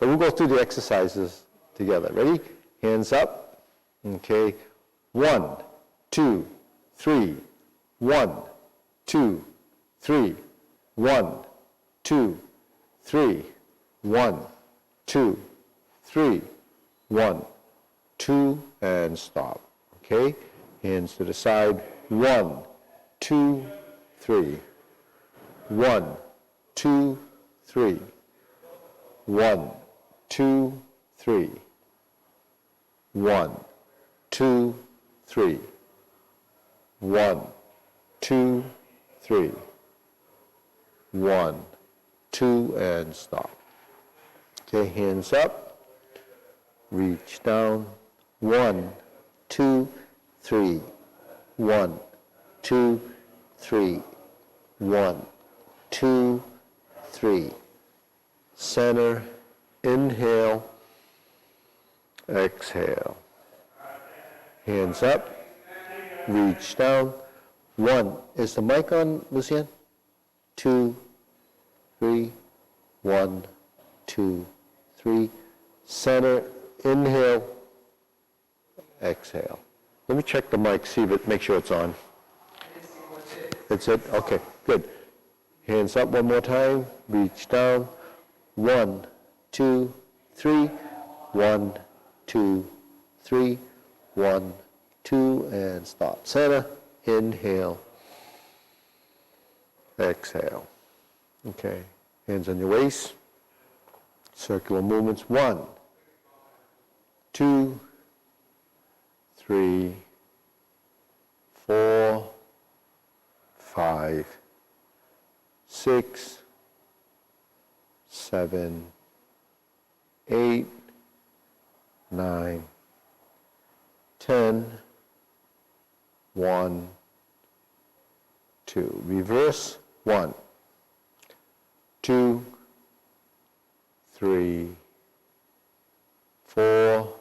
So we'll go through the exercises together. Ready? Hands up. Okay. 1, 2, 3. 1, 2, 3. 1, 2, 3. 1, 2, 3. 1, 2, and stop. Okay? Hands to the side. 1, 2, 3. 1, 2, 3. 1, 2, 3. 1, 2, 3. 1, 2, 3. 1, 2, and stop. Okay, hands up. Reach down. 1, 2, 3. 1, 2, 3. 1, 2, 3. Center. Inhale. Exhale. Hands up. Reach down. 1. Is the mic on, Lucienne? 2, 3. 1, 2, 3. Center. Inhale. Exhale. Let me check the mic, see if it, make sure it's on. It's it? Okay, good. Hands up one more time. Reach down. 1, 2, 3. 1, 2, 3. 1, 2, and stop. Center. Inhale. Exhale. Okay. Hands on your waist. Circular movements. 1, 2, 3, 4, 5, 6, 7, 8, 9, 10, 1, 2. Reverse. 1, 2, 3, 4,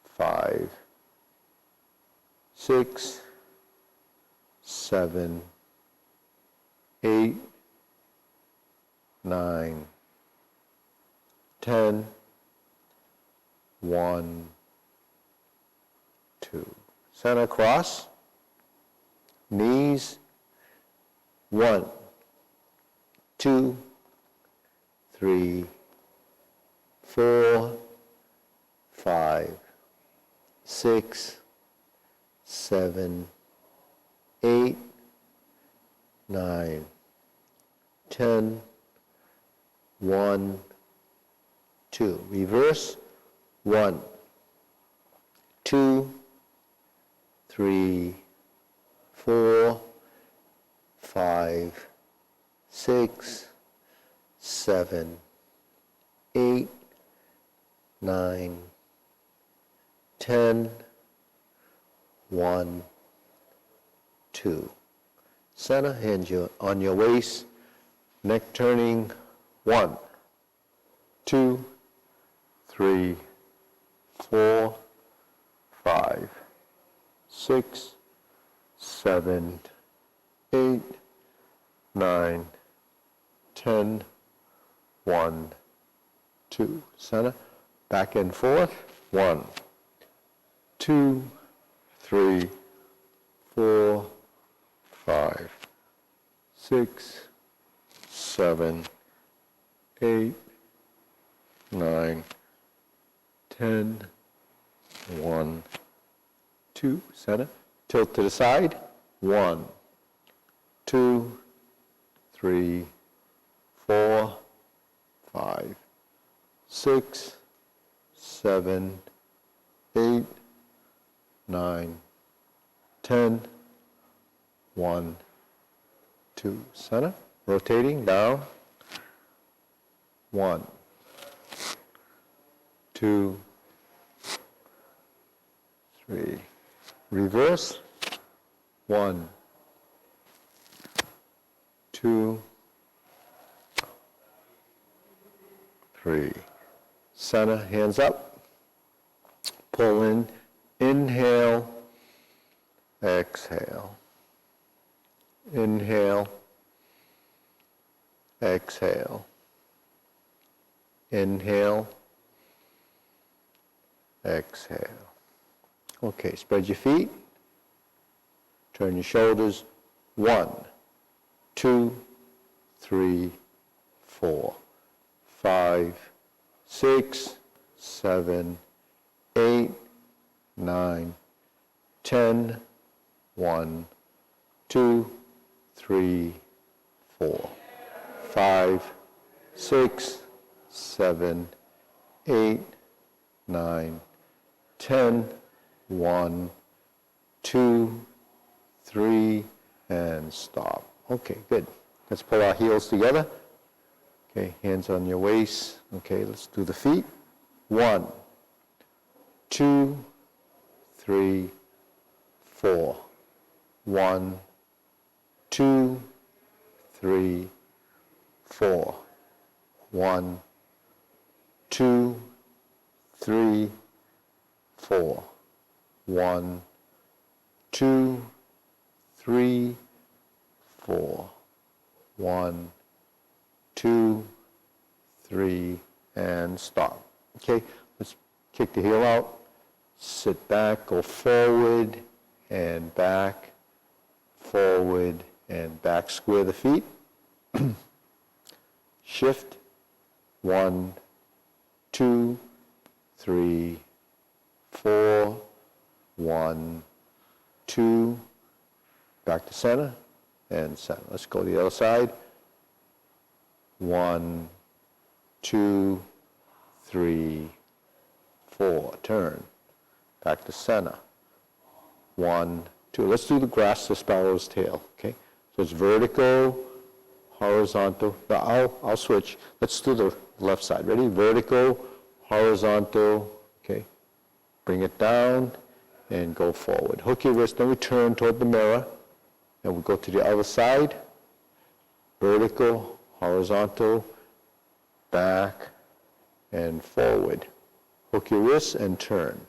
5, 6, 7, 8, 9, 10, 1, 2. Center cross. Knees. 1, 2, 3, 4, 5, 6, 7, 8, 9, 10, 1, 2. Reverse. 1, 2, 3, 4, 5, 6, 7, 8, 9, 10, 1, 2. Center, hands on your waist, neck turning. 1, 2, 3, 4, 5, 6, 7, 8, 9, 10, 1, 2. Center, back and forth. 1, 2, 3, 4, 5, 6, 7, 8, 9, 10, 1, 2. Center. Tilt to the side. 1, 2, 3, 4, 5, 6, 7, 8, 9, 10, 1, 2. Center. Rotating down. 1, 2, 3. Reverse. 1, 2, 3. Center, hands up. Pull in. Inhale. Exhale. Inhale. Exhale. Inhale. Exhale. Okay, spread your feet. Turn your shoulders. 1, 2, 3, 4, 5, 6, 7, 8, 9, 10, 1, 2, 3, 4, 5, 6, 7, 8, 9, 10, 1, 2, 3, and stop. Okay, good. Let's pull our heels together. Okay, hands on your waist. Okay, let's do the feet. 1, 2, 3, 4. 1, 2, 3, 4. 1, 2, 3, 4. 1, 2, 3, 4. 1, 2, 3, and stop. Okay, let's kick the heel out, sit back, go forward and back, forward and back, square the feet, shift, 1, 2, 3, 4, 1, 2, back to center, and center. Let's go to the other side. 1, 2, 3, 4. Turn. Back to center. 1, 2. Let's do the grass to sparrow's tail. Okay. So it's vertical, horizontal. Now I'll switch. Let's do the left side. Ready? Vertical, horizontal. Okay. Bring it down and go forward. Hook your wrist. Then we turn toward the mirror. And we go to the other side. Vertical, horizontal, back, and forward. Hook your wrist and turn.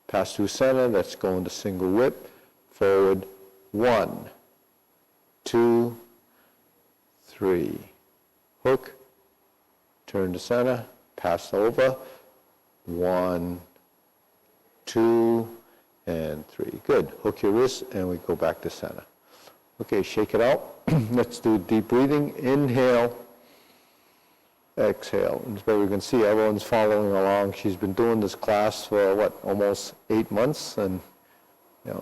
Pass through center, let's go into single whip. Forward, 1, 2, 3. Hook, turn to center, pass over. 1, 2, and 3. Good. Hook your wrist and we go back to center. Okay, shake it out. Let's do deep breathing. Inhale. Exhale. And as you can see, everyone's following along. She's been doing this class for, almost 8 months, and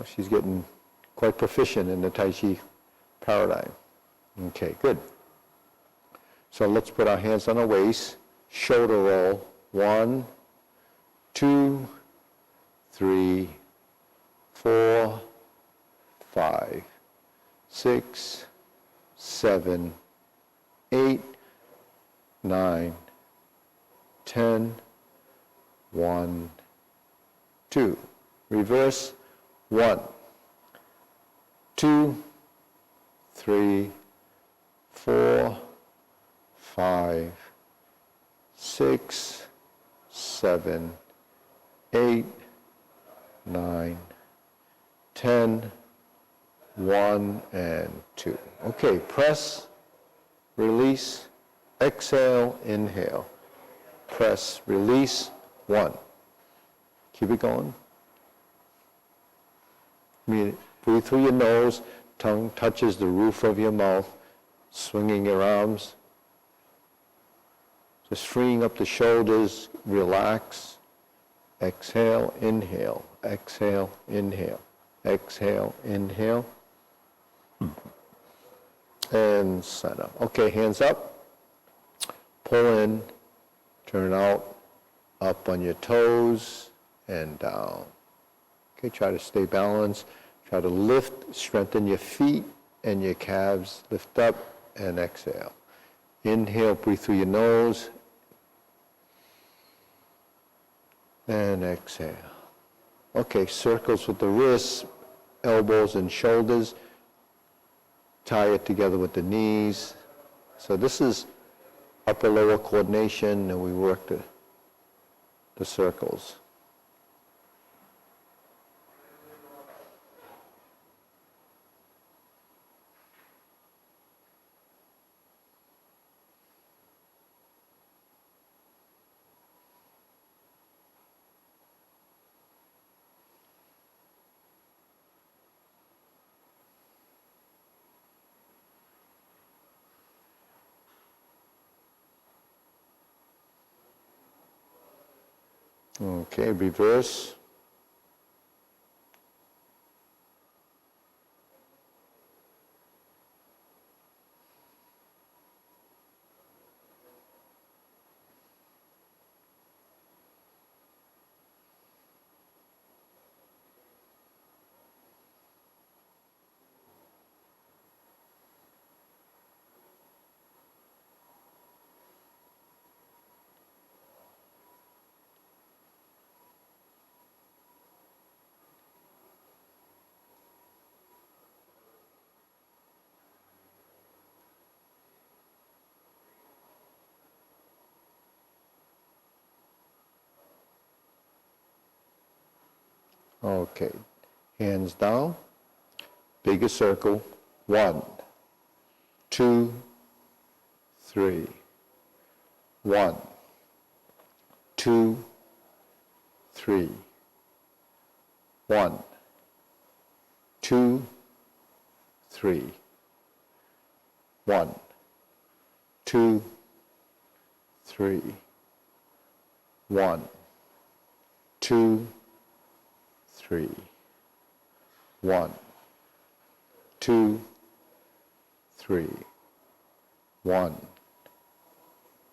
she's getting quite proficient in the Tai Chi Paradigm. Okay, good. So let's put our hands on our waist, shoulder roll. 1, 2, 3, 4, 5, 6, 7, 8, 9, 10, 1, 2. Reverse. 1, 2, 3, 4, 5, 6, 7, 8, 9, 10, 1, and 2. Okay, press, release, exhale, inhale. Press, release, 1. Keep it going. Breathe through your nose, tongue touches the roof of your mouth, swinging your arms. Just freeing up the shoulders, relax. Exhale, inhale, exhale, inhale, exhale, inhale. And center. Okay, hands up. Pull in, turn out, up on your toes, and down. Okay, try to stay balanced. Try to lift, strengthen your feet and your calves. Lift up and exhale. Inhale, breathe through your nose. And exhale. Okay, circles with the wrists, elbows and shoulders. Tie it together with the knees. So this is upper-lower coordination, and we work the circles. Okay, reverse. Okay, hands down, bigger circle, 1, 2, 3, 1, 2, 3, 1, 2, 3, 1, 2, 3, 1, 2, 3, 1, 2, 3, 1,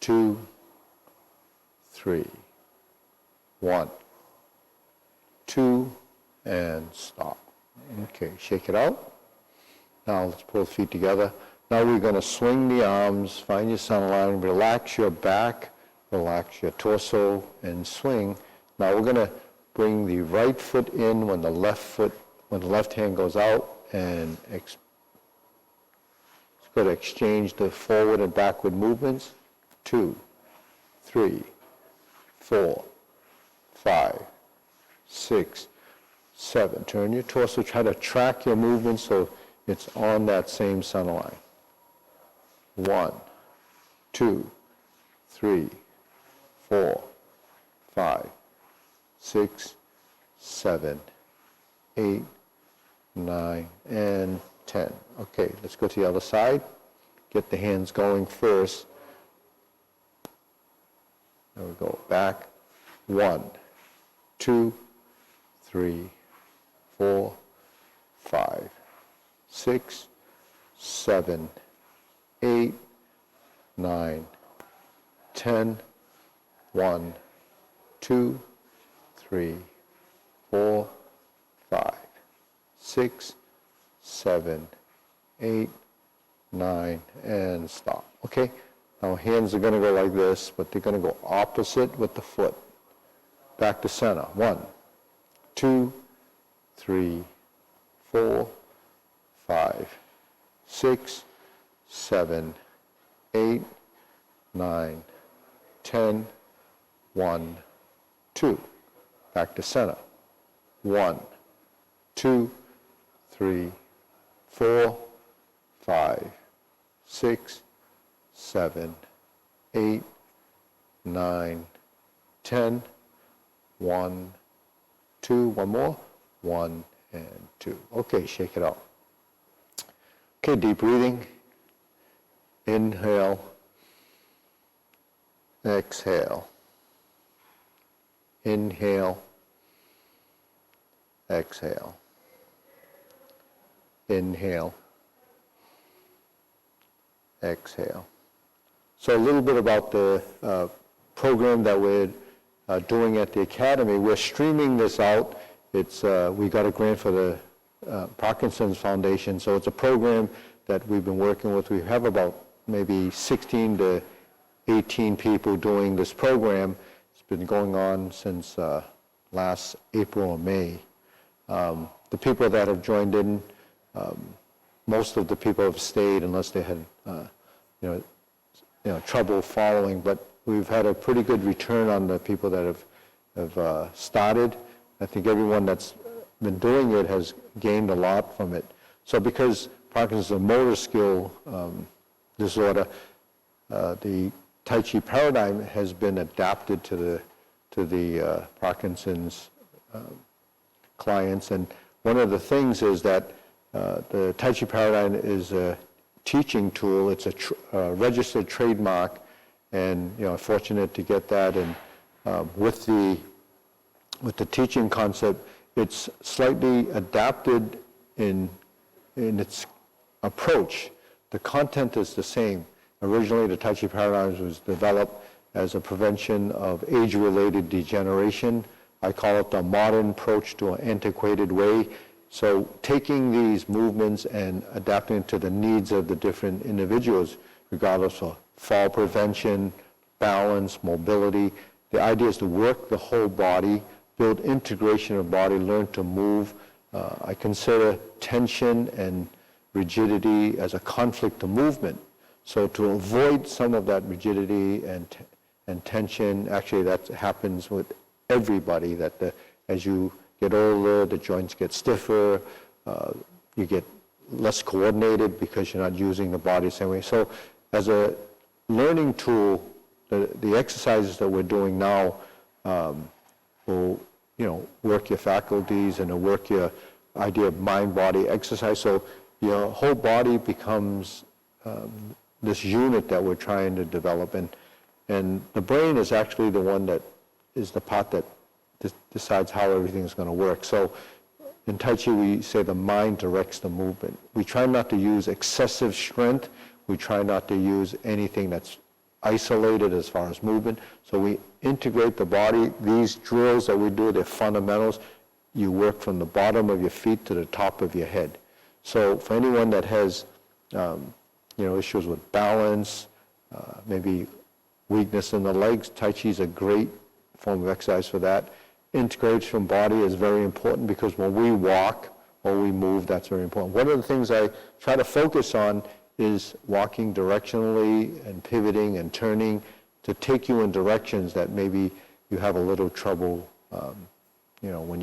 2, 3, 1, 2, and stop. Okay, shake it out. Now let's pull the feet together. Now we're going to swing the arms, find your center line, relax your back, relax your torso, and swing. Now we're going to bring the right foot in when the left hand goes out, and it's going to exchange the forward and backward movements. 2, 3, 4, 5, 6, 7. Turn your torso, try to track your movement so it's on that same center line. 1, 2, 3, 4, 5, 6, 7, 8, 9, and 10. Okay, let's go to the other side. Get the hands going first. There we go, back. 1, 2, 3, 4, 5, 6, 7, 8, 9, 10, 1, 2, 3, 4, 5, 6, 7, 8, 9, and stop. Okay? Now hands are going to go like this, but they're going to go opposite with the foot. Back to center. 1, 2, 3, 4, 5, 6, 7, 8, 9, 10, 1, 2. Back to center. 1, 2, 3, 4, 5, 6, 7, 8, 9, 10, 1, 2. One more. 1 and 2. Okay, shake it out. Okay, deep breathing. Inhale. Exhale. Inhale. Exhale. Inhale. Exhale. So a little bit about the program that we're doing at the Academy. We're streaming this out. It's we got a grant for the Parkinson's Foundation, so it's a program that we've been working with. We have about maybe 16 to 18 people doing this program. It's been going on since last April or May. The people that have joined in, most of the people have stayed unless they had trouble following, but we've had a pretty good return on the people that have started. I think everyone that's been doing it has gained a lot from it. So because Parkinson's is a motor skill disorder, the Tai Chi Paradigm has been adapted to the Parkinson's clients. And one of the things is that the Tai Chi Paradigm is a teaching tool. It's a registered trademark, and fortunate to get that. And with the with the teaching concept, it's slightly adapted in its approach. The content is the same. Originally, the Tai Chi Paradigm was developed as a prevention of age-related degeneration. I call it the modern approach to an antiquated way. So taking these movements and adapting to the needs of the different individuals, regardless of fall prevention, balance, mobility. The idea is to work the whole body, build integration of body, learn to move. I consider tension and rigidity as a conflict of movement. So to avoid some of that rigidity and tension, actually that happens with everybody, that as you get older, the joints get stiffer, you get less coordinated because you're not using the body the same way. So as a learning tool, the exercises that we're doing now will, work your faculties and work your idea of mind-body exercise. So your whole body becomes this unit that we're trying to develop, and the brain is actually the one that is the part that decides how everything is going to work. So in Tai Chi, we say the mind directs the movement. We try not to use excessive strength. We try not to use anything that's isolated as far as movement. So we integrate the body. These drills that we do, they're fundamentals. You work from the bottom of your feet to the top of your head. So for anyone that has, issues with balance, maybe weakness in the legs, Tai Chi is a great form of exercise for that. Integration from body is very important because when we walk or we move, that's very important. One of the things I try to focus on is walking directionally and pivoting and turning to take you in directions that maybe you have a little trouble, when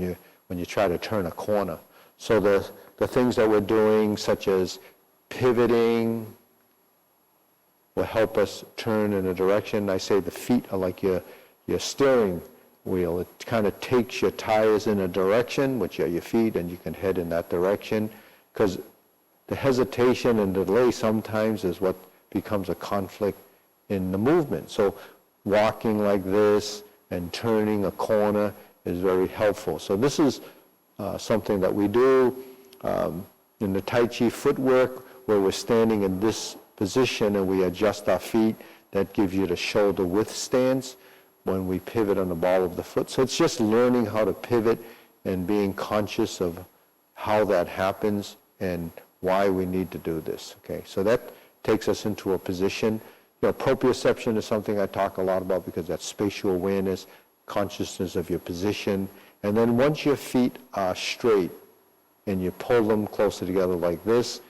you try to turn a corner. So the things that we're doing, such as pivoting, will help us turn in a direction. I say the feet are like your steering wheel. It kind of takes your tires in a direction, which are your feet, and you can head in that direction. Because the hesitation and delay sometimes is what becomes a conflict in the movement. So walking like this and turning a corner is very helpful. So this is something that we do in the Tai Chi footwork, where we're standing in this position and we adjust our feet. That gives you the shoulder width stance when we pivot on the ball of the foot. So it's just learning how to pivot and being conscious of how that happens and why we need to do this. Okay, so that takes us into a position. Proprioception is something I talk a lot about because that's spatial awareness, consciousness of your position. And then once your feet are straight and you pull them closer together like this,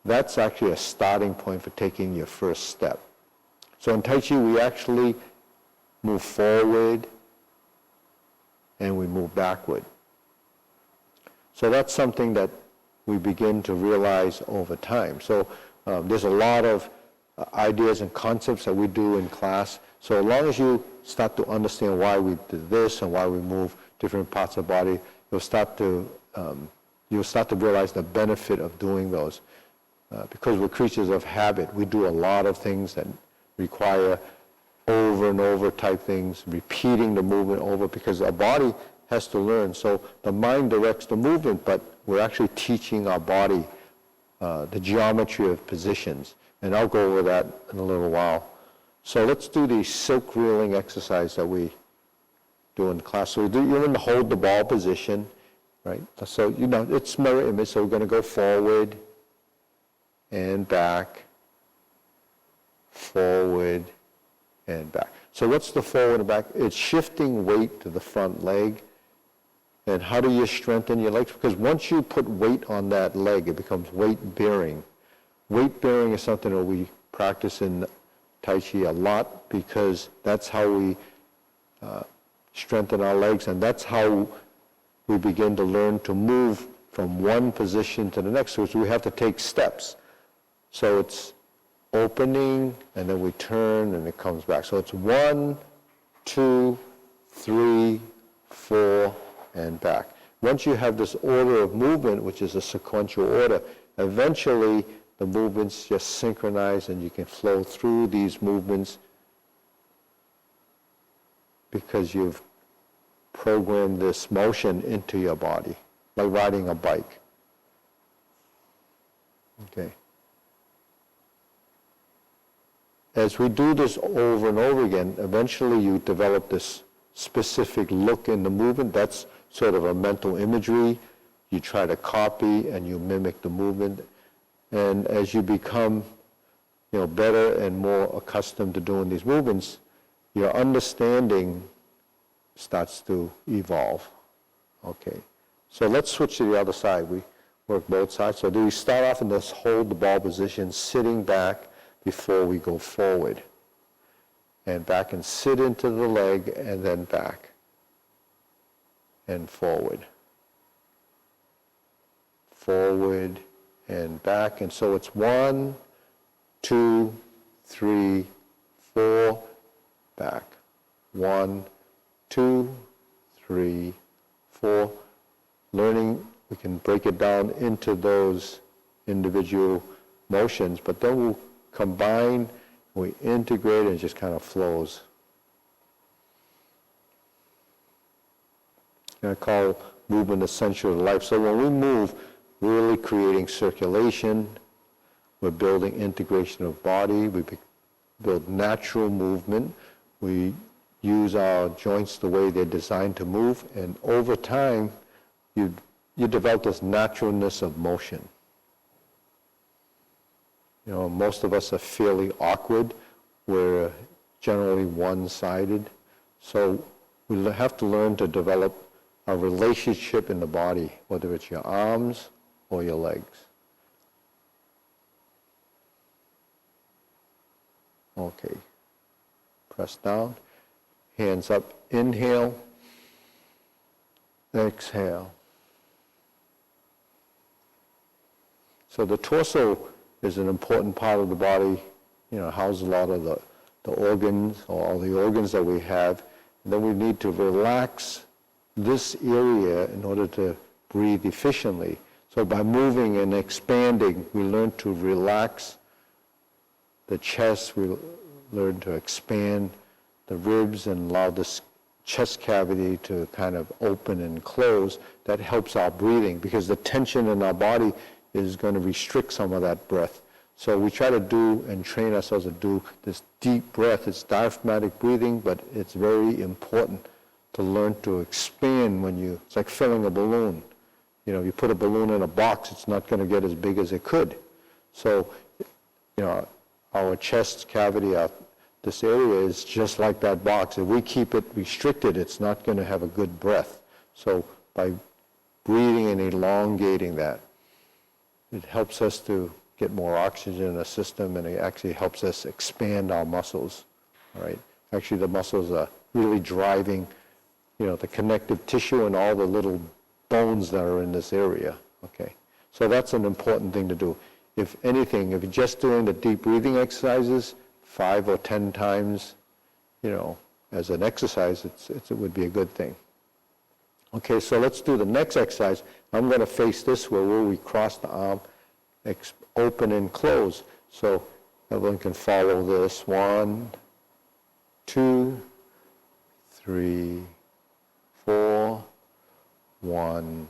that's actually a starting point for taking your first step. So in Tai Chi, we actually move forward and we move backward. So that's something that we begin to realize over time. So there's a lot of ideas and concepts that we do in class. So as long as you start to understand why we do this and why we move different parts of the body, you'll start to realize the benefit of doing those. Because we're creatures of habit, we do a lot of things that require over and over type things, repeating the movement over, because our body has to learn. So the mind directs the movement, but we're actually teaching our body the geometry of positions. And I'll go over that in a little while. So let's do the silk reeling exercise that we do in class. So you're in the hold the ball position, right? So, it's mirror image. So we're going to go forward and back, forward and back. So what's the forward and back? It's shifting weight to the front leg. And how do you strengthen your legs? Because once you put weight on that leg, it becomes weight bearing. Weight bearing is something that we practice in Tai Chi a lot because that's how we strengthen our legs, and that's how we begin to learn to move from one position to the next. So we have to take steps. So it's opening, and then we turn, and it comes back. So it's 1, 2, 3, 4, and back. Once you have this order of movement, which is a sequential order, eventually the movements just synchronize and you can flow through these movements because you've program this motion into your body, like riding a bike. Okay. As we do this over and over again, eventually you develop this specific look in the movement. That's sort of a mental imagery. You try to copy and you mimic the movement. And as you become, better and more accustomed to doing these movements, your understanding starts to evolve. Okay. So let's switch to the other side. We work both sides. So do we start off in this hold the ball position, sitting back before we go forward. And back and sit into the leg and then back and forward. Forward and back. And so it's 1, 2, 3, 4, back. 1, 2, 3, 4. Learning, we can break it down into those individual motions, but then we'll combine, we integrate, and it just kind of flows. I call movement essential to life. So when we move, we're really creating circulation, we're building integration of body, we build natural movement, we use our joints the way they're designed to move, and over time, you develop this naturalness of motion. Most of us are fairly awkward. We're generally one-sided. So we have to learn to develop a relationship in the body, whether it's your arms or your legs. Okay. Press down. Hands up. Inhale. Exhale. So the torso is an important part of the body, houses a lot of the organs, or all the organs that we have. And then we need to relax this area in order to breathe efficiently. So by moving and expanding, we learn to relax the chest, we learn to expand the ribs and allow this chest cavity to kind of open and close. That helps our breathing because the tension in our body is going to restrict some of that breath. So we try to do and train ourselves to do this deep breath. It's diaphragmatic breathing, but it's very important to learn to expand it's like filling a balloon. You put a balloon in a box, it's not going to get as big as it could. So, our chest cavity, this area is just like that box. If we keep it restricted, it's not going to have a good breath. So by breathing and elongating that, it helps us to get more oxygen in the system, and it actually helps us expand our muscles, all right? Actually, the muscles are really driving, the connective tissue and all the little bones that are in this area, okay? So that's an important thing to do. If anything, if you're just doing the deep breathing exercises 5 or 10 times, as an exercise, it would be a good thing. Okay, so let's do the next exercise. I'm going to face this way where we cross the arm, open and close. So everyone can follow this. 1, 2, 3, 4. 1,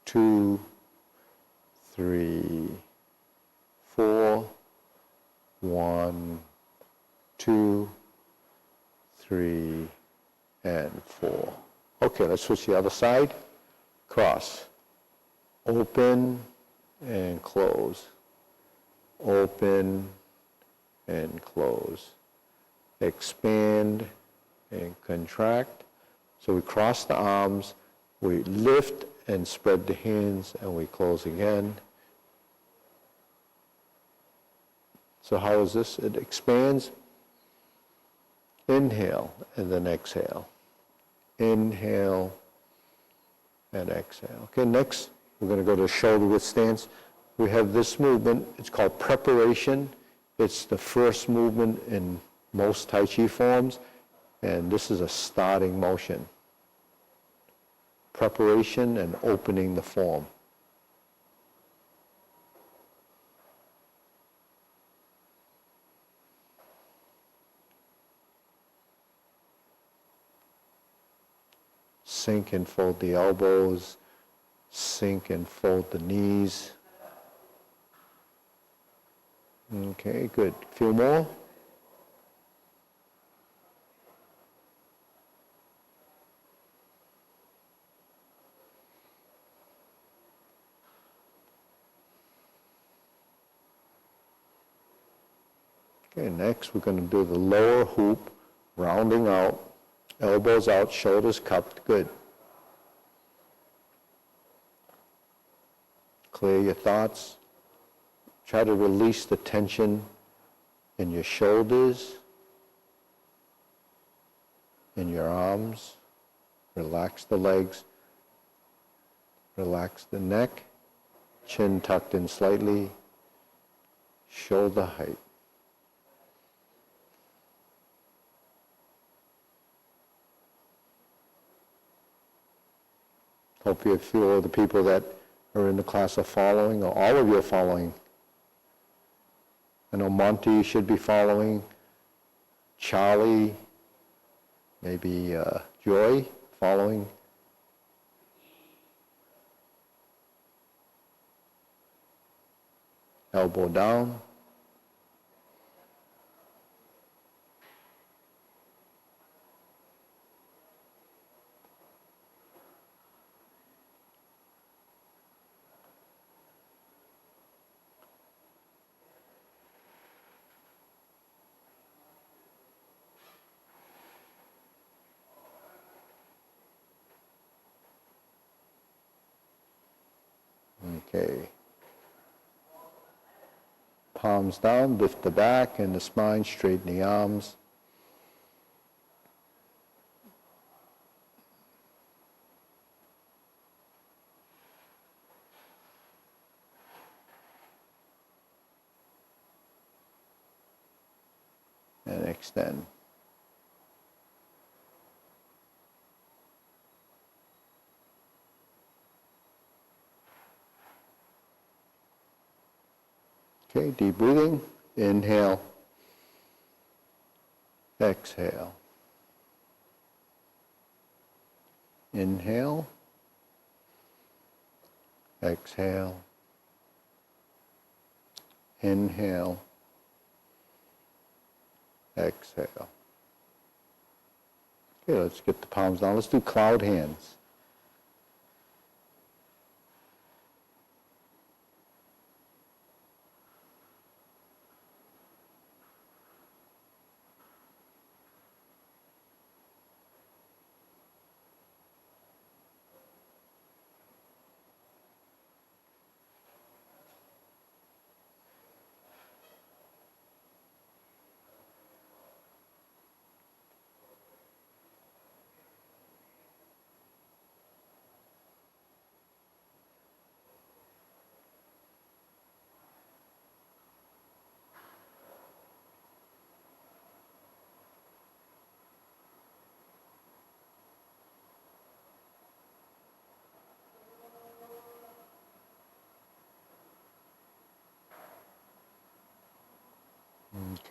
2, 3, 4. 1, 2, 3, and 4. Okay, let's switch to the other side. Cross. Open and close. Open and close. Expand and contract. So we cross the arms, we lift and spread the hands, and we close again. So how is this? It expands. Inhale and then exhale. Inhale and exhale. Okay, next we're going to go to shoulder width stance. We have this movement. It's called preparation. It's the first movement in most Tai Chi forms, and this is a starting motion. Preparation and opening the form. Sink and fold the elbows. Sink and fold the knees. Okay, good. Few more. Okay, next we're going to do the lower hoop, rounding out, elbows out, shoulders cupped. Good. Clear your thoughts. Try to release the tension in your shoulders, in your arms. Relax the legs. Relax the neck. Chin tucked in slightly. Shoulder height. Hope you feel the people that are in the class are following, or all of you are following. I know Monty should be following, Charlie, maybe Joy following. Elbow down. Okay. Palms down, lift the back and the spine, straighten the arms. And extend. Okay, deep breathing. Inhale. Exhale. Inhale. Exhale. Inhale. Exhale. Okay, let's get the palms down. Let's do cloud hands.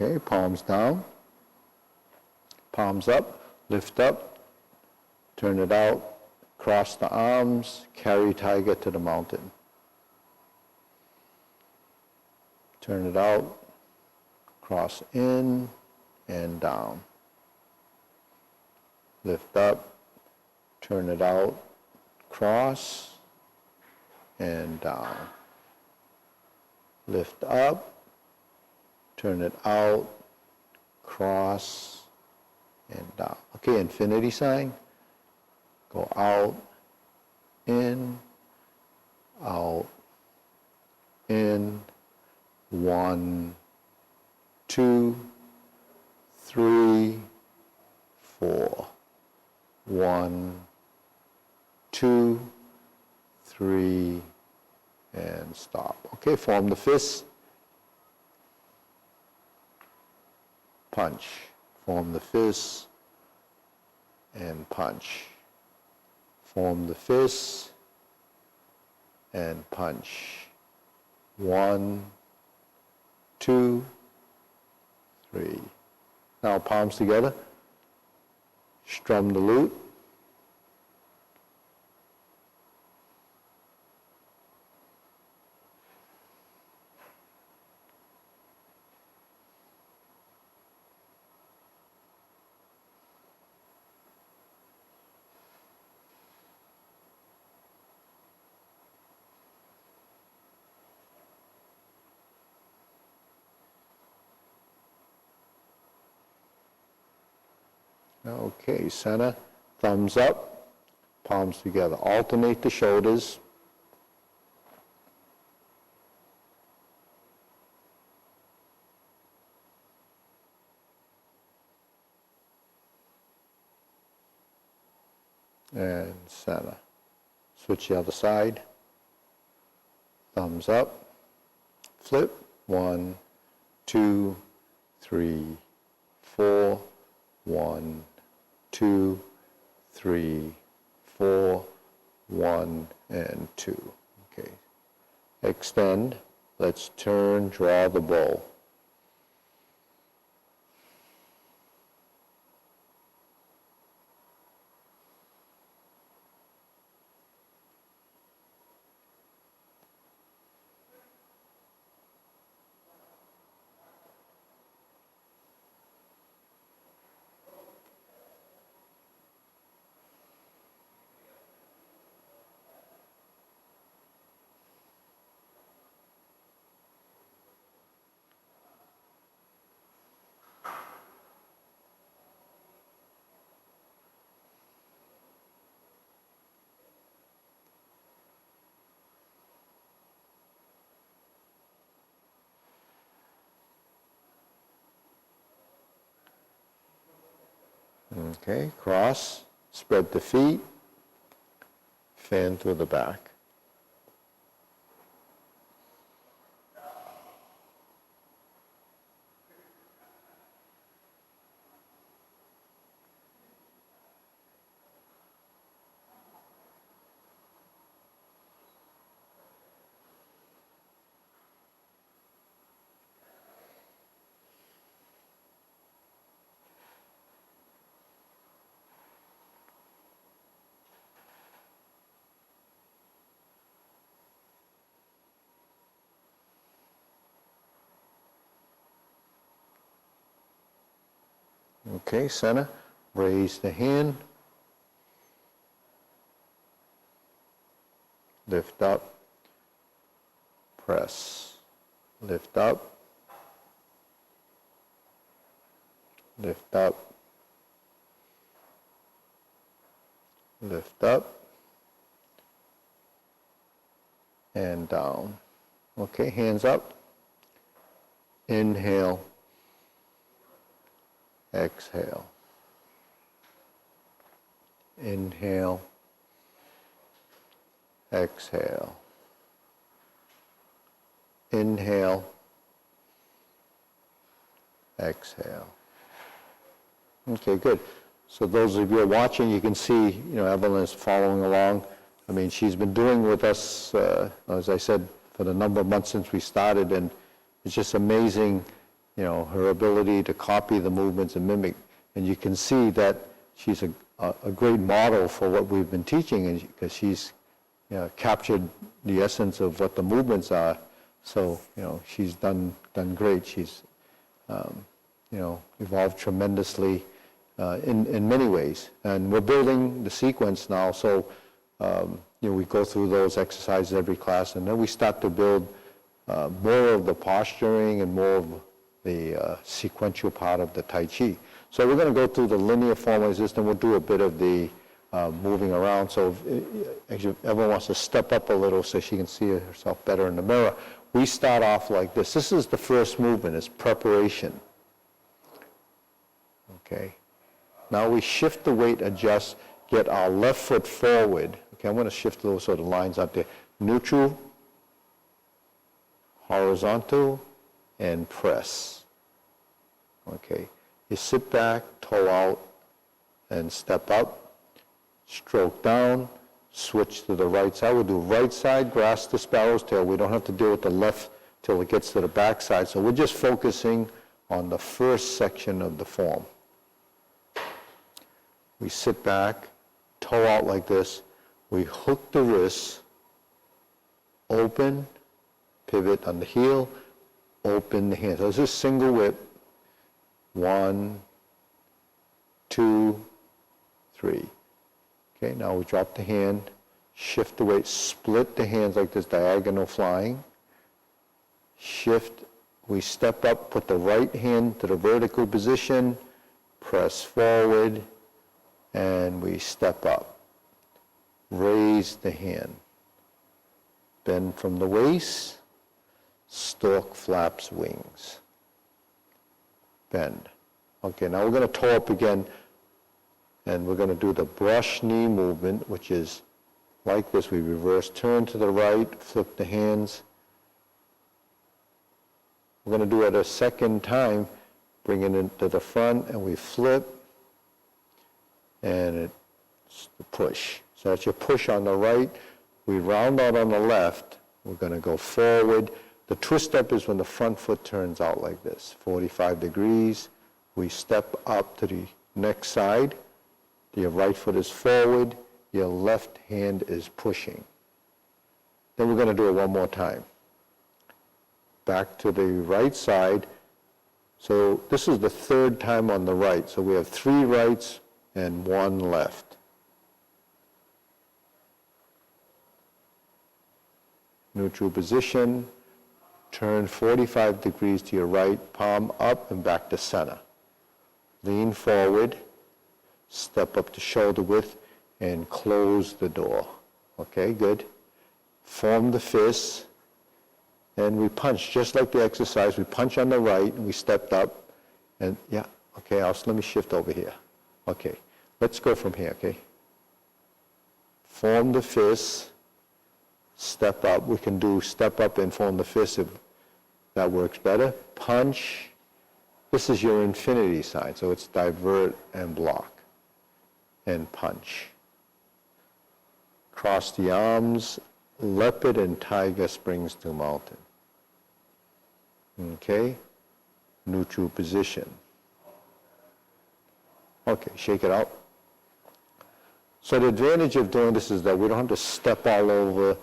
Okay, palms down, palms up, lift up, turn it out, cross the arms, carry tiger to the mountain. Turn it out, cross in and down. Lift up, turn it out, cross and down. Lift up, turn it out, cross, and down. Okay, infinity sign. Go out, in, 1, 2, 3, 4. 1, 2, 3, and stop. Okay, form the fists. Punch. Form the fists and punch. Form the fists and punch. 1, 2, 3. Now palms together. Strum the lute. Okay, center, thumbs up, palms together. Alternate the shoulders. And center. Switch the other side. Thumbs up. Flip. 1, 2, 3, 4. 1, 2, 3, 4. 1 and 2. Okay. Extend. Let's turn, draw the bow. Okay, cross, spread the feet, fan through the back. Okay, center, raise the hand, lift up, press, lift up, lift up, lift up, and down. Okay, hands up, inhale, exhale. Inhale, exhale. Inhale, exhale. Okay, good. So those of you who are watching, you can see, Evelyn is following along. I mean, she's been doing with us, as I said, for the number of months since we started, and it's just amazing, her ability to copy the movements and mimic. And you can see that she's a great model for what we've been teaching, because she's captured the essence of what the movements are. So, she's done great. She's, evolved tremendously in many ways. And we're building the sequence now, so, we go through those exercises every class, and then we start to build more of the posturing and more of the sequential part of the Tai Chi. So we're going to go through the linear formalization, and we'll do a bit of the moving around. So if everyone wants to step up a little so she can see herself better in the mirror, we start off like this. This is the first movement, it's preparation. Okay. Now we shift the weight, adjust, get our left foot forward. Okay, I'm going to shift those sort of lines out there. Neutral, horizontal, and press. Okay, you sit back, toe out, and step up, stroke down, switch to the right side. We'll do right side, grasp the sparrow's tail. We don't have to deal with the left till it gets to the back side. So we're just focusing on the first section of the form. We sit back, toe out like this. We hook the wrists, open, pivot on the heel, open the hands. So it's just single whip. 1, 2, 3. Okay, now we drop the hand, shift the weight, split the hands like this, diagonal flying. Shift, we step up, put the right hand to the vertical position, press forward, and we step up. Raise the hand. Bend from the waist, stork flaps wings. Bend. Okay, now we're going to toe up again, and we're going to do the brush knee movement, which is like this. We reverse, turn to the right, flip the hands. We're going to do it a second time, bring it into the front, and we flip, and it's the push. So that's your push on the right. We round out on the left. We're going to go forward. The twist up is when the front foot turns out like this, 45 degrees. We step up to the next side. Your right foot is forward. Your left hand is pushing. Then we're going to do it one more time. Back to the right side. So this is the third time on the right. So we have 3 rights and 1 left. Neutral position. Turn 45 degrees to your right, palm up and back to center. Lean forward, step up to shoulder width, and close the door. Okay, good. Form the fists, and we punch, just like the exercise. We punch on the right, and we stepped up, and yeah, okay, let me shift over here. Okay, let's go from here, okay? Form the fists, step up. We can do step up and form the fists if that works better. Punch. This is your infinity sign, so it's divert and block. And punch. Cross the arms, leopard and tiger springs to mountain. Okay? Neutral position. Okay, shake it out. So the advantage of doing this is that we don't have to step all over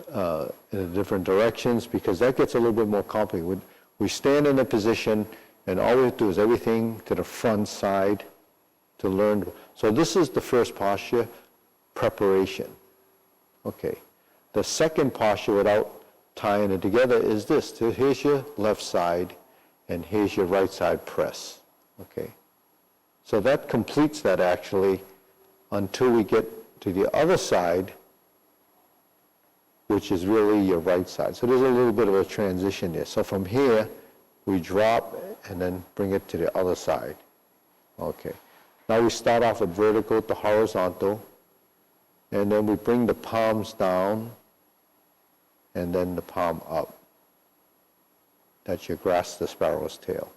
in the different directions, because that gets a little bit more complicated. We stand in a position, and all we do is everything to the front side to learn. So this is the first posture, preparation. Okay. The second posture, without tying it together, is this. So here's your left side, and here's your right side press. Okay. So that completes that, actually, until we get to the other side, which is really your right side. So there's a little bit of a transition there. So from here, we drop and then bring it to the other side. Okay. Now we start off with vertical to horizontal, and then we bring the palms down, and then the palm up. That's your grasp the sparrow's tail.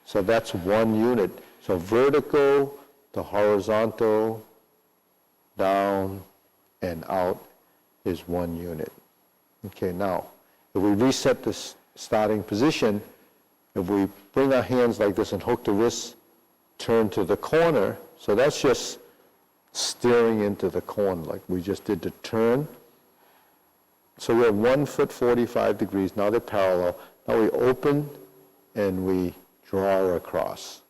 So that's one unit. So vertical to horizontal, down and out is one unit. Okay, now, if we reset this starting position, if we bring our hands like this and hook the wrists, turn to the corner, so that's just steering into the corner, like we just did the turn. So we have 1 foot 45 degrees, now they're parallel. Now we open and we draw across.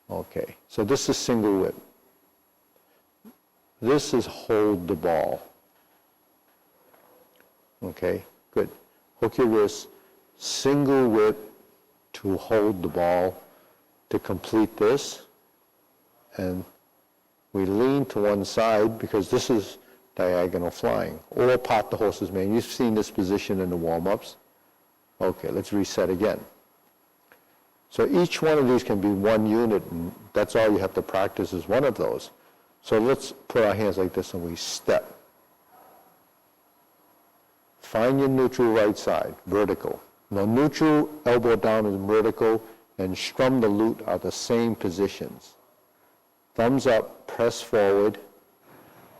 Okay, so this is single whip. This is hold the ball. Okay, good. Hook your wrist, single whip to hold the ball to complete this. And we lean to one side because this is diagonal flying, or part the horse's mane. You've seen this position in the warm-ups. Okay, let's reset again. So each one of these can be one unit, and that's all you have to practice is one of those. So let's put our hands like this and we step. Find your neutral right side, vertical. Now neutral, elbow down is vertical, and strum the lute are the same positions. Thumbs up, press forward,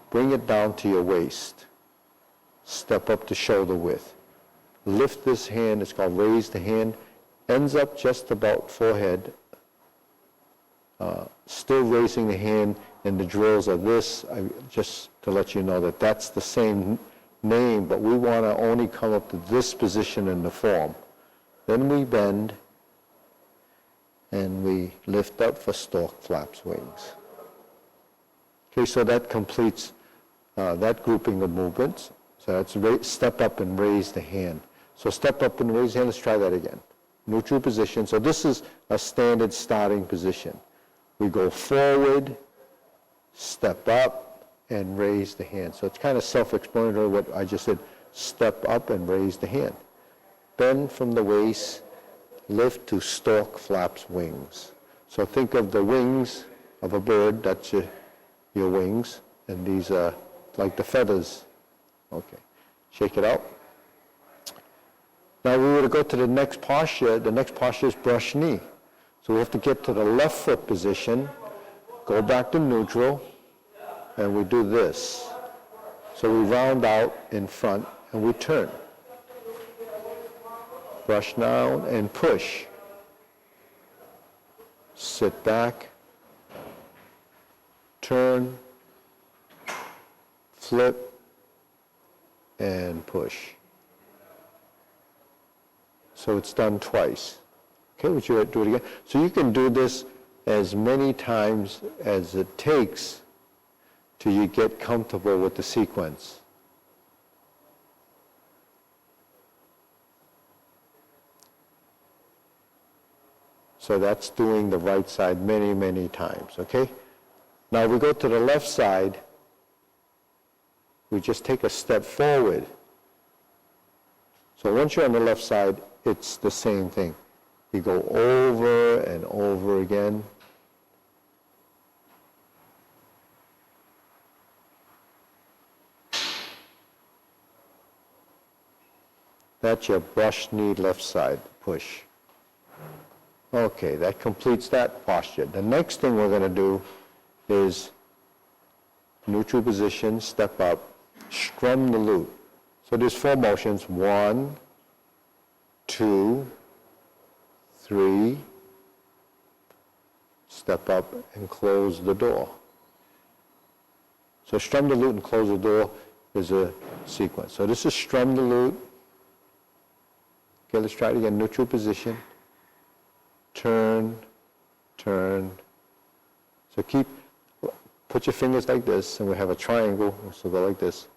bring it down to your waist. Step up to shoulder width. Lift this hand, it's called raise the hand, ends up just about forehead. Still raising the hand, and the drills are this, just to let you know that that's the same name, but we want to only come up to this position in the form. Then we bend, and we lift up for stork flaps wings. Okay, so that completes that grouping of movements. So that's step up and raise the hand. So step up and raise the hand, let's try that again. Neutral position, so this is a standard starting position. We go forward, step up, and raise the hand. So it's kind of self-explanatory what I just said. Step up and raise the hand. Bend from the waist, lift to stork flaps wings. So think of the wings of a bird, that's your wings, and these are like the feathers. Okay, shake it out. Now we were to go to the next posture. The next posture is brush knee. So we have to get to the left foot position, go back to neutral, and we do this. So we round out in front and we turn. Brush down and push. Sit back, turn, flip, and push. So it's done twice. Okay, would you do it again? So you can do this as many times as it takes till you get comfortable with the sequence. So that's doing the right side many, many times, okay? Now we go to the left side. We just take a step forward. So once you're on the left side, it's the same thing. You go over and over again. That's your brush knee left side push. Okay, that completes that posture. The next thing we're going to do is neutral position, step up, strum the lute. So there's 4 motions. 1, 2, 3, step up and close the door. So strum the lute and close the door is a sequence. So this is strum the lute. Okay, let's try it again. Neutral position. Turn, turn. So put your fingers like this, and we have a triangle, so go like this.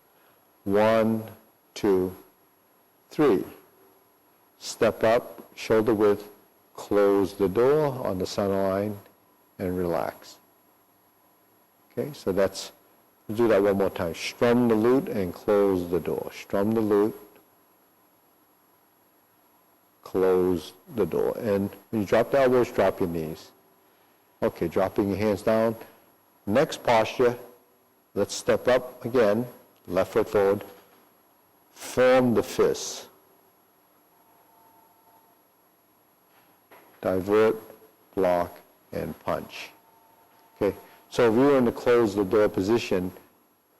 1, 2, 3. Step up, shoulder width, close the door on the center line, and relax. Okay, so let's do that one more time. Strum the lute and close the door. Strum the lute, close the door. And when you drop the elbows, drop your knees. Okay, dropping your hands down. Next posture, let's step up again, left foot forward, form the fists. Divert, block, and punch. Okay, so if you're in the close the door position,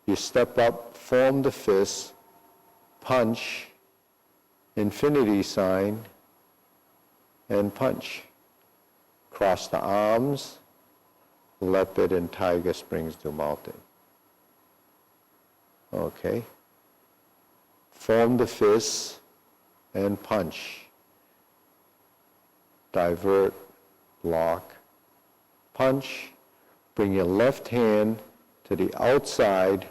you step up, form the fists, punch, infinity sign, and punch. Cross the arms, leopard and tiger springs to mountain. Okay. Form the fists and punch. Divert, block, punch. Bring your left hand to the outside.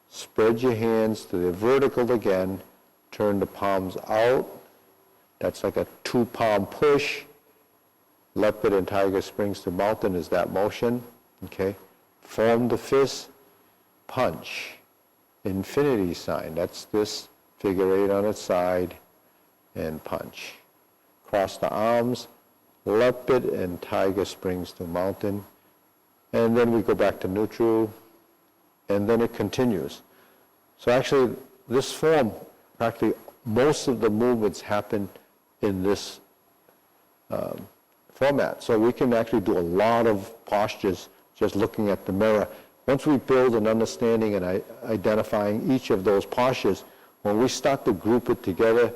Spread your hands to the vertical again. Turn the palms out. That's like a 2-palm push. Leopard and tiger springs to mountain is that motion. Okay. Form the fist, punch. Infinity sign. That's this figure 8 on its side, and punch. Cross the arms, leopard and tiger springs to mountain. And then we go back to neutral, and then it continues. So actually, this form, practically most of the movements happen in this format. So we can actually do a lot of postures just looking at the mirror. Once we build an understanding and identifying each of those postures, when we start to group it together,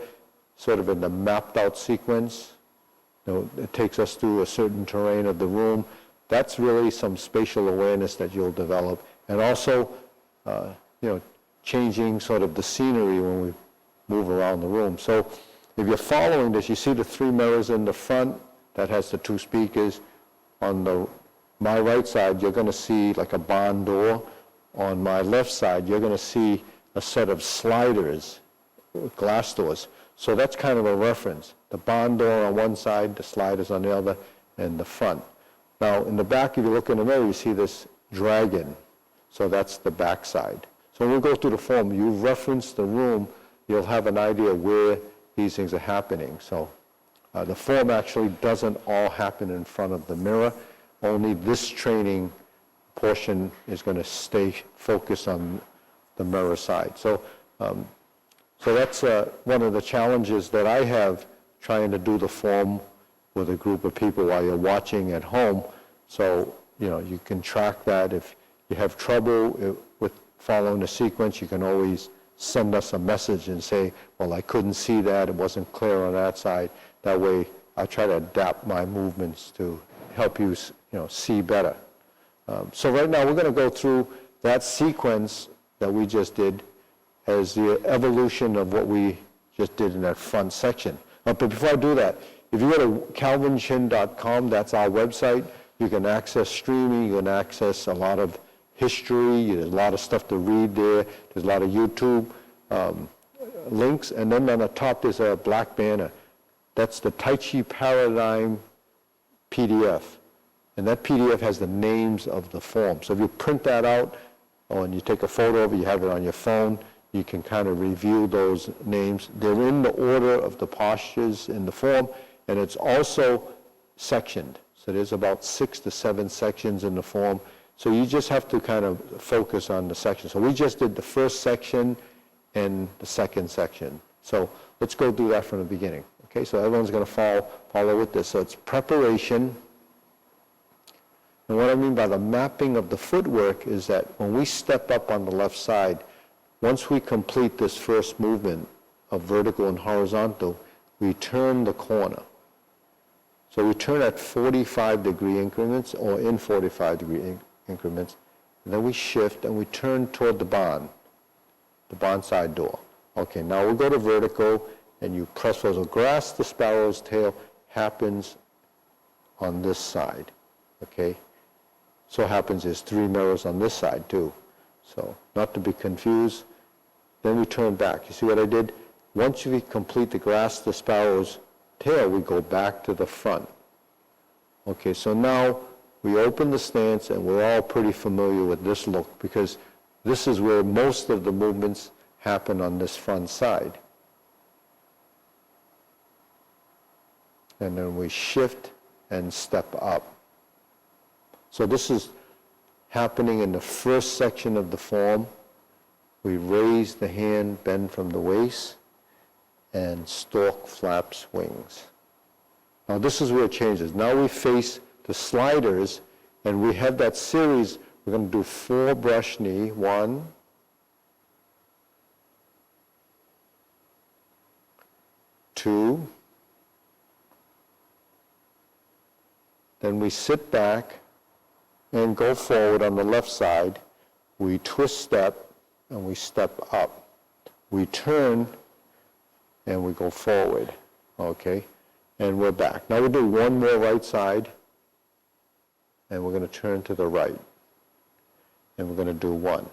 sort of in the mapped out sequence, it takes us through a certain terrain of the room. That's really some spatial awareness that you'll develop. And also, changing sort of the scenery when we move around the room. So if you're following this, you see the 3 mirrors in the front that has the 2 speakers. On my right side, you're going to see like a barn door. On my left side, you're going to see a set of sliders, glass doors. So that's kind of a reference. The barn door on one side, the sliders on the other, and the front. Now, in the back, if you look in the mirror, you see this dragon. So that's the back side. So when we go through the form, you reference the room, you'll have an idea where these things are happening. So the form actually doesn't all happen in front of the mirror. Only this training portion is going to stay focused on the mirror side. So that's one of the challenges that I have trying to do the form with a group of people while you're watching at home. So, you can track that. If you have trouble with following the sequence, you can always send us a message and say, well, I couldn't see that, it wasn't clear on that side. That way, I try to adapt my movements to help you, see better. So right now, we're going to go through that sequence that we just did as the evolution of what we just did in that front section. But before I do that, if you go to calvinchin.com, that's our website, you can access streaming, you can access a lot of history, there's a lot of stuff to read there, there's a lot of YouTube links, and then on the top there's a black banner. That's the Tai Chi Paradigm PDF. And that PDF has the names of the forms. So if you print that out, and you take a photo of it, you have it on your phone, you can kind of review those names. They're in the order of the postures in the form, and it's also sectioned. So there's about 6 to 7 sections in the form. So you just have to kind of focus on the section. So we just did the first section and the second section. So let's go do that from the beginning. Okay, so everyone's going to follow with this. So it's preparation. And what I mean by the mapping of the footwork is that when we step up on the left side, once we complete this first movement of vertical and horizontal, we turn the corner. So we turn at 45-degree increments or in 45-degree increments, and then we shift and we turn toward the barn side door. Okay, now we'll go to vertical and you press forward. So grass the sparrow's tail happens on this side, okay? So happens there's 3 mirrors on this side too. So not to be confused, then we turn back. You see what I did? Once we complete the grass the sparrow's tail, we go back to the front. Okay, so now we open the stance and we're all pretty familiar with this look because this is where most of the movements happen on this front side. And then we shift and step up. So this is happening in the first section of the form. We raise the hand, bend from the waist, and stork flaps wings. Now this is where it changes. Now we face the sliders, and we have that series. We're going to do 4 brush knee. 1, 2, then we sit back and go forward on the left side. We twist step, and we step up. We turn, and we go forward, okay? And we're back. Now we'll do one more right side, and we're going to turn to the right. And we're going to do 1.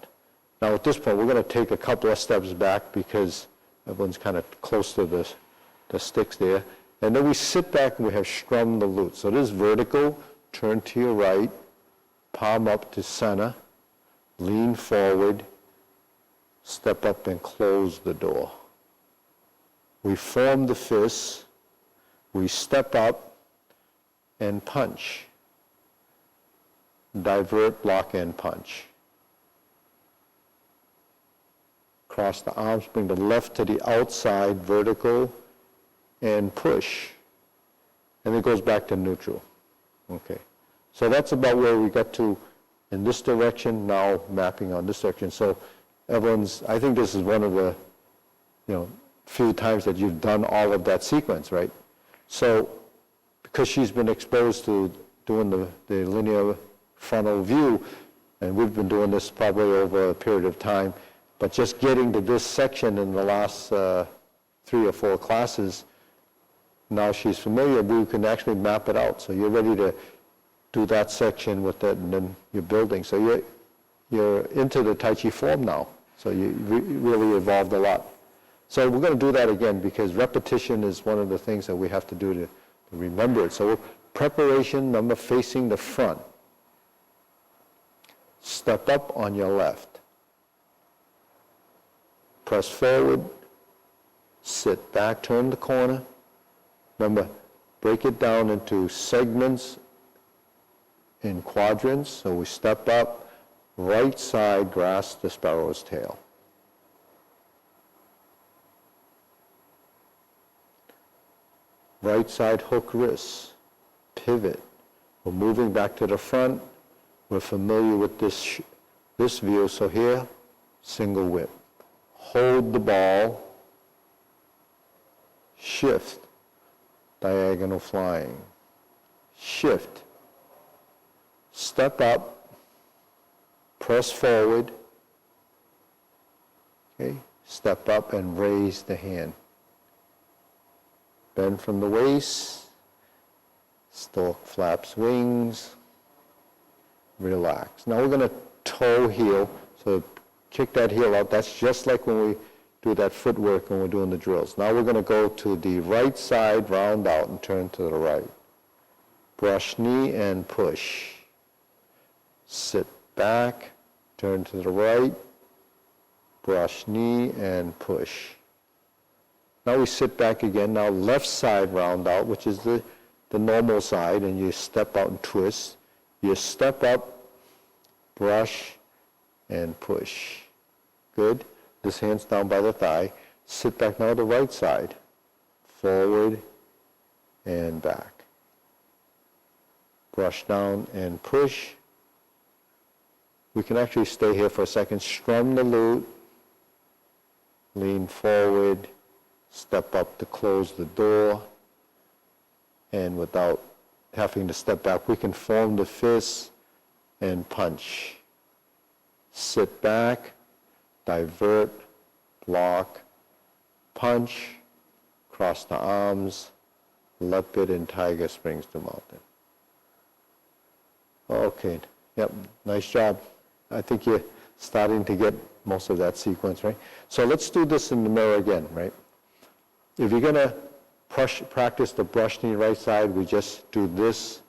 Now at this point, we're going to take a couple of steps back because everyone's kind of close to the sticks there. And then we sit back and we have strum the glutes. So this is vertical, turn to your right, palm up to center, lean forward, step up and close the door. We form the fists, we step up and punch. Divert, block, and punch. Cross the arms, bring the left to the outside, vertical, and push. And it goes back to neutral. Okay. So that's about where we got to in this direction, now mapping on this direction. So I think this is one of the, few times that you've done all of that sequence, right? So because she's been exposed to doing the linear frontal view, and we've been doing this probably over a period of time, but just getting to this section in the last 3 or 4 classes, now she's familiar, we can actually map it out. So you're ready to do that section with it, and then you're building. So you're into the Tai Chi form now. So you really evolved a lot. So we're going to do that again because repetition is one of the things that we have to do to remember it. So preparation, remember facing the front. step up on your left. Press forward, sit back, turn the corner. Remember, break it down into segments in quadrants. So we step up, right side grasp the sparrow's tail. Right side hook wrist, pivot. We're moving back to the front. We're familiar with this view, so here, single whip. Hold the ball, shift, diagonal flying, shift, step up, press forward, okay, step up and raise the hand. Bend from the waist, stork flaps wings, relax. Now we're going to toe heel, so kick that heel out. That's just like when we do that footwork when we're doing the drills. Now we're going to go to the right side, round out and turn to the right. Brush knee and push. Sit back, turn to the right, brush knee and push. Now we sit back again. Now left side round out, which is the normal side, and you step out and twist. You step up, brush, and push. Good. This hand's down by the thigh. Sit back now to the right side. Forward and back. Brush down and push. We can actually stay here for a second. Strum the lute. Lean forward. Step up to close the door. And without having to step back, we can form the fist and punch. Sit back, divert, block, punch, cross the arms, leopard and tiger springs to mountain. Okay, yep, nice job. I think you're starting to get most of that sequence, right? So let's do this in the mirror again, right? If you're going to practice the brush knee right side, we just do this.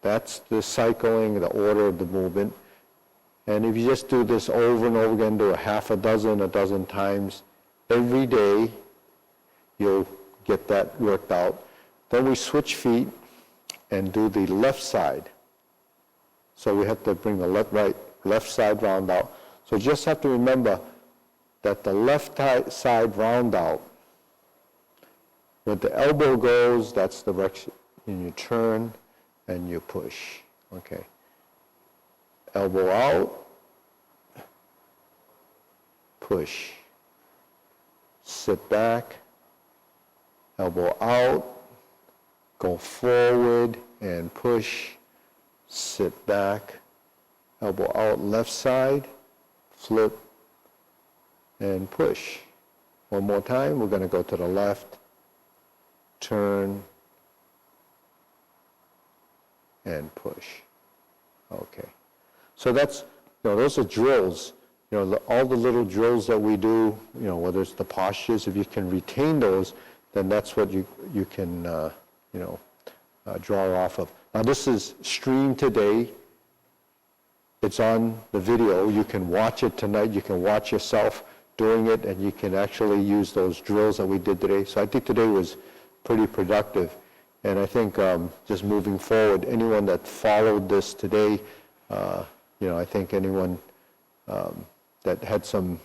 That's the cycling, the order of the movement. And if you just do this over and over again, do a dozen times every day, you'll get that worked out. Then we switch feet and do the left side. So we have to bring the left side round out. So just have to remember that the left side round out, when the elbow goes, that's the direction, and you turn and you push. Okay. Elbow out, push. Sit back, elbow out, go forward and push. Sit back, elbow out, left side, flip and push. One more time, we're going to go to the left, turn, and push. Okay. So that's, those are drills. All the little drills that we do, whether it's the postures, if you can retain those, then that's what you can, draw off of. Now this is streamed today. It's on the video. You can watch it tonight. You can watch yourself doing it, and you can actually use those drills that we did today. So I think today was pretty productive. And I think just moving forward, anyone that followed this today, I think anyone that had some,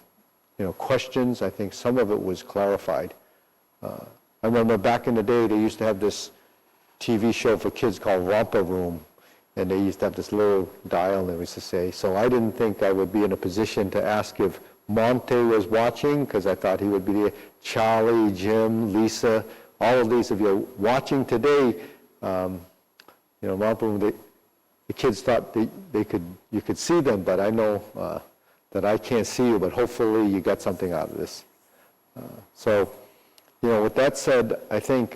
questions, I think some of it was clarified. I remember back in the day, they used to have this TV show for kids called Romper Room, and they used to have this little dial, and they used to say, so I didn't think I would be in a position to ask if Monte was watching, because I thought he would be there. Charlie, Jim, Lisa, all of these, if you're watching today, Romper Room, the kids thought you could see them, but I know that I can't see you, but hopefully you got something out of this. So, with that said, I think,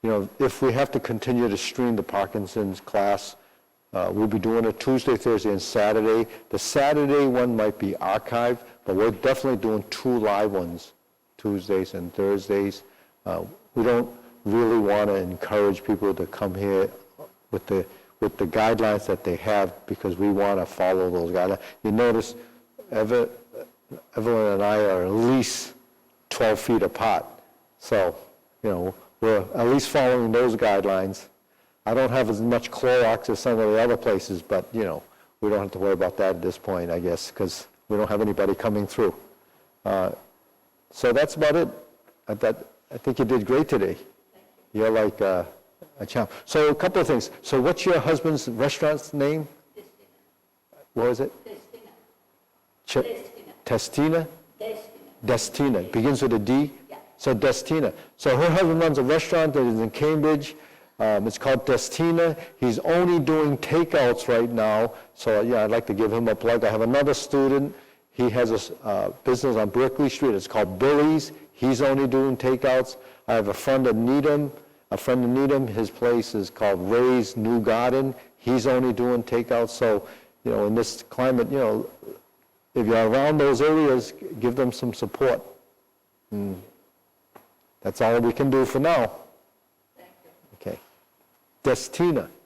if we have to continue to stream the Parkinson's class, we'll be doing it Tuesday, Thursday, and Saturday. The Saturday one might be archived, but we're definitely doing 2 live ones, Tuesdays and Thursdays. We don't really want to encourage people to come here with with the guidelines that they have, because we want to follow those guidelines. You notice Evelyn and I are at least 12 feet apart. So, we're at least following those guidelines. I don't have as much Clorox as some of the other places, but, we don't have to worry about that at this point, I guess, because we don't have anybody coming through. So that's about it. I think you did great today. You're like a champ. So a couple of things. So what's your husband's restaurant's name? Destina. What was it? Destina. Destina. Begins with a D? Yeah. So Destina. So her husband runs a restaurant that is in Cambridge. It's called Destina. He's only doing takeouts right now. So I'd like to give him a plug. I have another student. He has a business on Berkeley Street. It's called Billy's. He's only doing takeouts. I have a friend in Needham. His place is called Ray's New Garden. He's only doing takeouts. So, in this climate, if you're around those areas, give them some support. That's all we can do for now. Thank you. Okay. Destina.